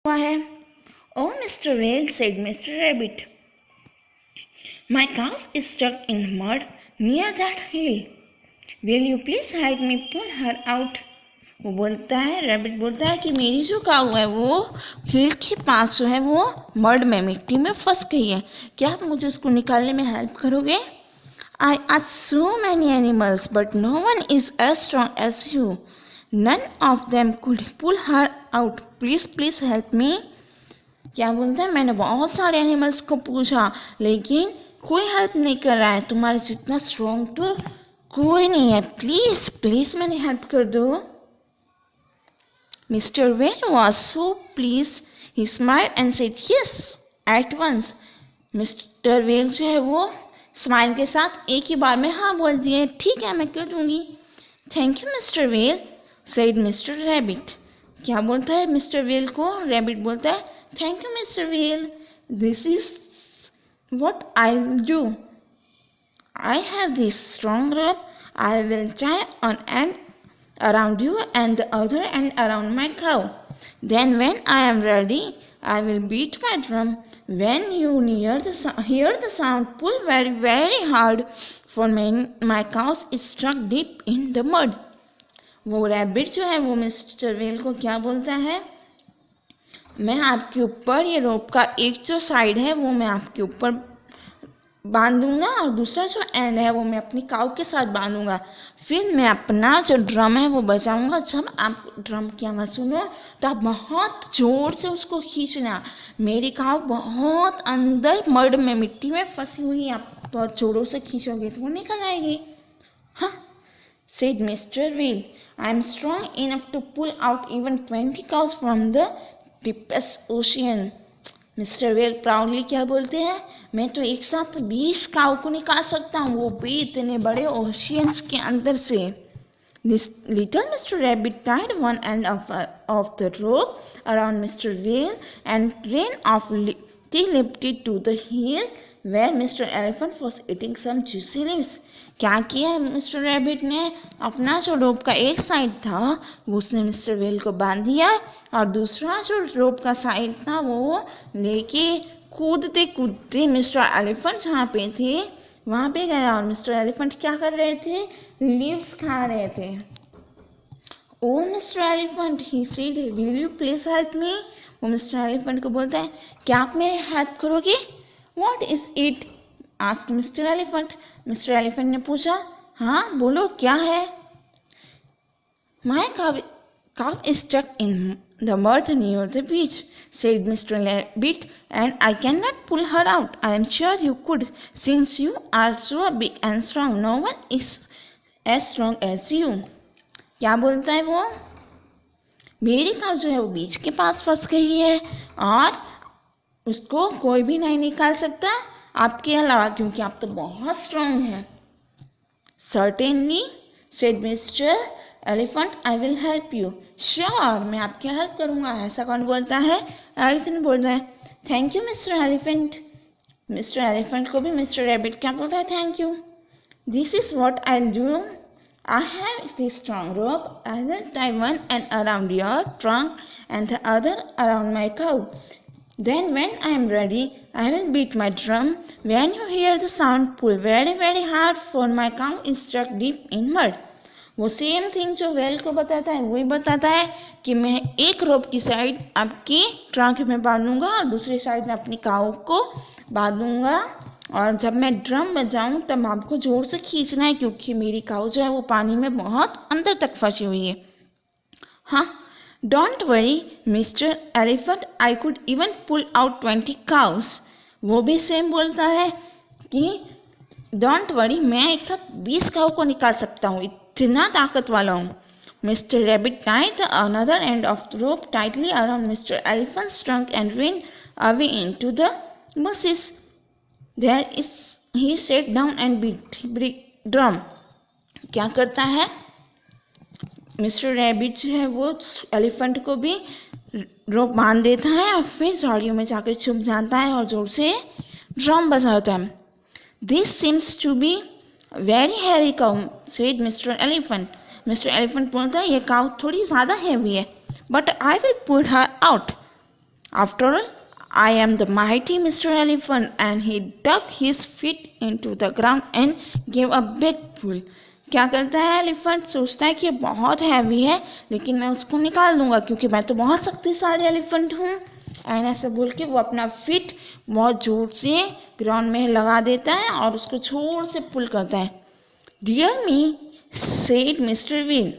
हुआ है? Oh, Mr. Whale, said Mr. Rabbit. My cow is stuck in mud near that hill. Will you please help me pull her out? वो बोलता है, rabbit बोलता है कि मेरी जो काऊ है वो हिल के पास जो है वो मड में, मिट्टी में फंस गई है, क्या आप मुझे उसको निकालने में हेल्प करोगे? I asked so many animals, but no one is as strong as you. None of them could pull her out. Please help me. क्या बोलता है, मैंने बहुत सारे एनिमल्स को पूछा लेकिन कोई हेल्प नहीं कर रहा है, तुम्हारे जितना स्ट्रॉन्ग तो कोई नहीं है, प्लीज मेरी हेल्प कर दो। Mr Whale was so pleased, he smile and said yes at once. Mr Whale जो है वो स्माइल के साथ एक ही बार में हाँ बोल दिए, ठीक है मैं कर दूंगी। Thank you mister well, said mister rabbit. क्या बोलता है मिस्टर वेल को? रैबिट बोलता है thank you mister well, this is what I'll do. I have this strong rope. I will tie one end around you and the other end around my cow. Then when I am ready, I will beat my drum. When you hear the sound, pull very hard, for my cow is stuck deep in the mud. वो rabbit जो है वो mister well को क्या बोलता है, मैं आपके ऊपर ये रोप का एक जो साइड है वो मैं आपके ऊपर बांधूंगा और दूसरा जो एंड है वो मैं अपनी काऊ के साथ बांधूंगा। फिर मैं अपना जो ड्रम है वो बजाऊंगा। जब आप ड्रम की आवाज़ सुनो तो आप बहुत ज़ोर से उसको खींचना। मेरी काऊ बहुत अंदर मड में, मिट्टी में फंसी हुई है, आप बहुत ज़ोरों से खींचोगे तो वो निकल आएगी। हाँ, said Mr. Whale, I am strong enough to pull out even 20 cows from the deepest ocean. Mister well proudly क्या बोलते हैं, मैं तो एक साथ 20 काऊ को निकाल सकता हूँ, वो भी इतने बड़े ओशियंस के अंदर से। This little Mr. Rabbit tied one end of the rope around Mr. Whale and ran off lifted to the hill where Mr. Elephant was eating some juicy leaves. क्या किया मिस्टर रैबिट ने, अपना जो रोप का एक साइड था वो उसने मिस्टर वेल को बांध दिया और दूसरा जो रोप का साइड था वो लेके कूदते कूदते मिस्टर एलिफेंट जहाँ पे थे वहाँ पे गया और मिस्टर एलिफेंट क्या कर रहे थे, लीव्स खा रहे थे। O Mister Elephant, he said, will you please help me? वो मिस्टर एलिफेंट को बोलता है क्या आप मेरी हेल्प करोगे? What is it? Asked mister elephant. Mister elephant ने पूछा, हाँ बोलो क्या है? माई cow is stuck in the mud near the beach, said Mr. Rabbit, and I cannot pull her out. I am sure you could, since you are so big and strong. No one is as strong as you. क्या बोलता है वो, मेरी काऊ जो है वो बीच के पास फंस गई है और उसको कोई भी नहीं निकाल सकता आपके अलावा, क्योंकि आप तो बहुत स्ट्रांग हैं। Certainly, said Mr. Elephant, I will help you. Sure, मैं आपकी हेल्प करूँगा। ऐसा कौन बोलता है? एलिफेंट बोलता है। Thank you mister elephant. Mister elephant को भी मिस्टर रैबिट क्या बोलता है, thank you. This is what I will do. I have this strong rope. I will tie one end around your trunk and the other around my cow. Then when I am ready, I will beat my drum. When you hear the sound, pull very hard, for my cow is stuck deep in mud. वो same thing जो well को बताता है वही बताता है कि मैं एक रोप की साइड आपकी ट्रंक में बांधूंगा और दूसरी साइड में अपनी काऊ को बांधूंगा और जब मैं ड्रम बजाऊं तब आपको जोर से खींचना है क्योंकि मेरी काऊ जो है वो पानी में बहुत अंदर तक फंसी हुई है। हाँ, don't worry Mr Elephant, I could even pull out 20 cows. वो भी सेम बोलता है कि डोंट वरी, मैं एक साथ 20 काऊ को निकाल सकता हूँ, इतना ताकत वाला हूँ। Mister rabbit tied the another end of the rope tightly around Mr. Elephant's trunk and ran away into the bushes. There he sat down and beat drum. क्या करता है मिस्टर रैबिट जो है वो एलिफेंट को भी रोप बांध देता है और फिर झाड़ियों में जाकर छुप जाता है और जोर से ड्रम बजाता है। This seems to be very heavy cow, said Mr. Elephant. Mr Elephant बोलता है ये काऊ थोड़ी ज़्यादा हैवी है, but I will pull her out. After all I am the mighty Mr. Elephant, and he dug his feet into the ground and gave a big pull. क्या करता है elephant? सोचता है कि ये बहुत हैवी है लेकिन मैं उसको निकाल लूँगा क्योंकि मैं तो बहुत शक्तिशाली एलिफेंट हूँ। एंड ऐसे बोल के वो अपना फिट बहुत जोर से ग्राउंड में लगा देता है और उसको जोर से पुल करता है। Dear me said Mr Whale,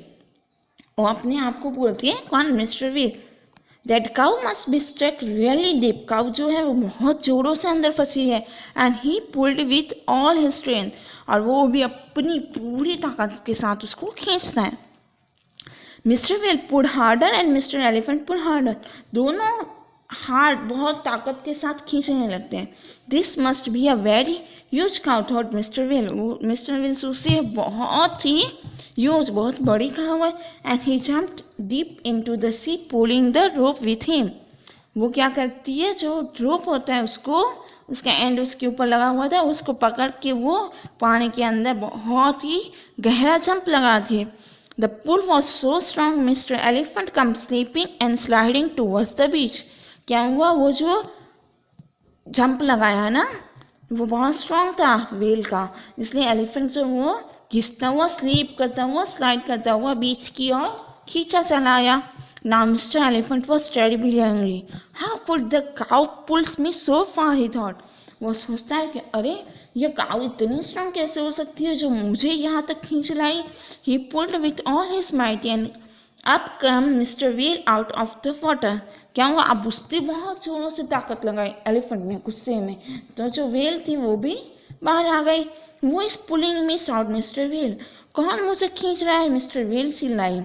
वो अपने आप को बोलती है, कौन? Mr Whale, that cow must be stuck really deep, cow जो है वो बहुत जोरों से अंदर फंसी है। And he pulled with all his strength, और वो भी अपनी पूरी ताकत के साथ उसको खींचता है। Mr Whale pulled harder and Mr Elephant pulled harder, दोनों हार्ड बहुत ताकत के साथ खींचने लगते हैं। This must be a very huge cow thought Mr Whale, Mr Whale सोचते हैं बहुत ही ह्यूज, बहुत बड़ी काउ है। And he jumped deep into the sea pulling the rope with him, वो क्या करती है, जो रोप होता है उसको, उसका एंड उसके ऊपर लगा हुआ था, उसको पकड़ के वो पानी के अंदर बहुत ही गहरा जंप लगाती है। The pull was so strong Mr Elephant come slipping and sliding towards the beach, क्या हुआ, वो जो जंप लगाया ना वो बहुत स्ट्रॉन्ग था व्हेल का, इसलिए एलिफेंट जो वो घिसता हुआ, स्लीप करता हुआ, स्लाइड करता हुआ बीच की ओर खींचा चला आया। Now Mr Elephant was terribly angry, how could the cow pulls me so far, he thought, वो सोचता है कि अरे ये काउ इतनी स्ट्रॉन्ग कैसे हो सकती है जो मुझे यहाँ तक खींच लाई। He pulled with all his might and up came Mister Whale out of the water, क्या हुआ, अब उसने बहुत जोरों से ताकत लगाई एलिफेंट ने गुस्से में, तो जो व्हेल थी वो भी बाहर आ गई। वो इस पुलिंग में साउट मिस्टर व्हील, कौन मुझे खींच रहा है, मिस्टर व्हील चिल्लाई।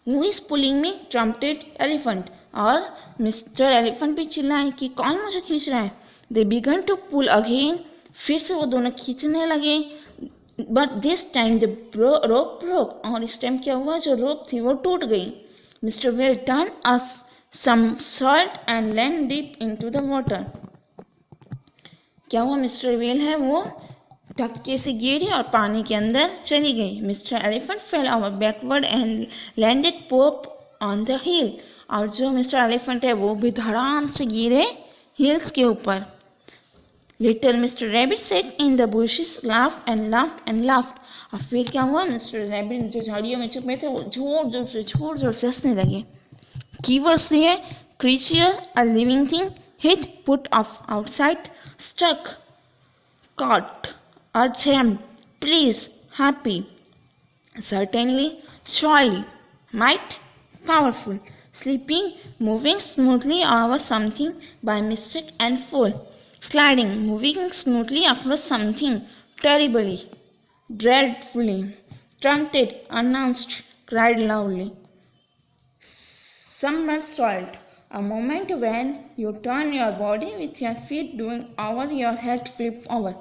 वो इस पुलिंग में ट्रम्पेटेड एलिफेंट, और मिस्टर एलिफेंट भी चिल्लाए कि कौन मुझे खींच रहा है। They began to pull again, फिर से वो दोनों खींचने लगे, but this time the rope broke, और इस टाइम क्या हुआ, जो रोप थी वो टूट गई। Mister wheel turn us some salt and land deep into the water, क्या हुआ, मिस्टर व्हेल है वो धक्के से गिरी और पानी के अंदर चली गई। Mister elephant fail over backward and landed pop on the हिल, और जो मिस्टर एलिफेंट है वो भी धड़ाम से गिरे हिल्स के ऊपर। Little mister rabbit set in the bushes laughed and laughed and laughed, और फिर क्या हुआ, मिस्टर रैबिट जो झाड़ियों में छुपे थे वो जोर जोर से हंसने लगे। Keywords here: creature, a living thing, hit, put off, outside, stuck, caught, urgent, please, happy, certainly, surely, might, powerful, sleeping, moving smoothly over something by mistake and fall, sliding, moving smoothly across something, terribly, dreadfully, trumpeted, announced, cried loudly. Somersault, a moment when you turn your body with your feet doing over your head, flip over,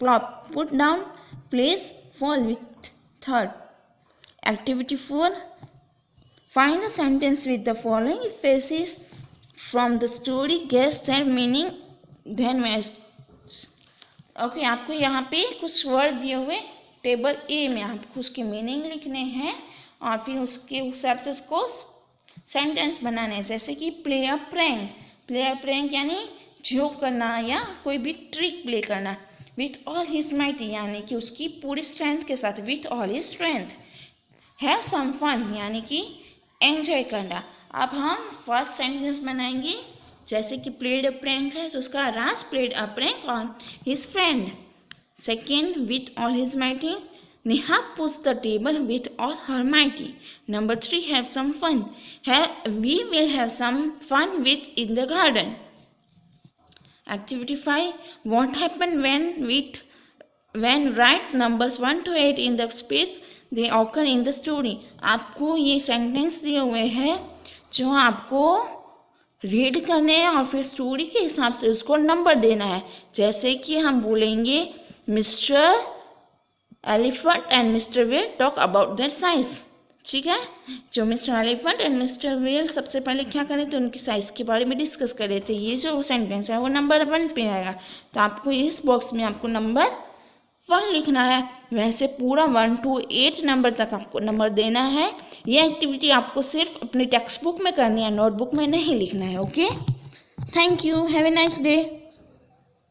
plop, put down, place, fall with third. Activity 4. Find a sentence with the following phrases from the story, guess their meaning, then match. Okay, आपको यहाँ पे कुछ word दिए हुए table ए में आपको उसके meaning लिखने हैं और फिर उसके हिसाब से उसको सेंटेंस बनाने हैं। जैसे कि play a prank, play a prank यानी जोक करना या कोई भी ट्रिक प्ले करना। विथ ऑल हिज माइट यानी कि उसकी पूरी स्ट्रेंथ के साथ, with all his strength. Have some fun यानी कि एंजॉय करना। अब हम फर्स्ट सेंटेंस बनाएंगे। जैसे कि प्लेड अ प्रैंक है तो उसका Raj played a prank on his friend. Second, with all his mighty, Neha puts the table with all her mighty. Number 3, have some fun. We will have some fun with in the garden. Activity 5, what happened when write numbers 1 to 8 in the space they occur in the story. आपको ये sentence दिए हुए हैं जो आपको read करने हैं और फिर स्टोरी के हिसाब से उसको नंबर देना है। जैसे कि हम बोलेंगे mister elephant and mister whale talk about their size. ठीक है, जो mister elephant and mister whale सबसे पहले क्या करे थे, उनकी साइज के बारे में डिस्कस करे थे। ये जो सेंटेंस है वो नंबर 1 पे आएगा, तो आपको इस बॉक्स में आपको नंबर 1 लिखना है। वैसे पूरा 1 to 8 नंबर तक आपको नंबर देना है। ये एक्टिविटी आपको सिर्फ अपनी टेक्स्ट बुक में करनी है, नोटबुक में नहीं लिखना है। Okay, thank you, have a nice day.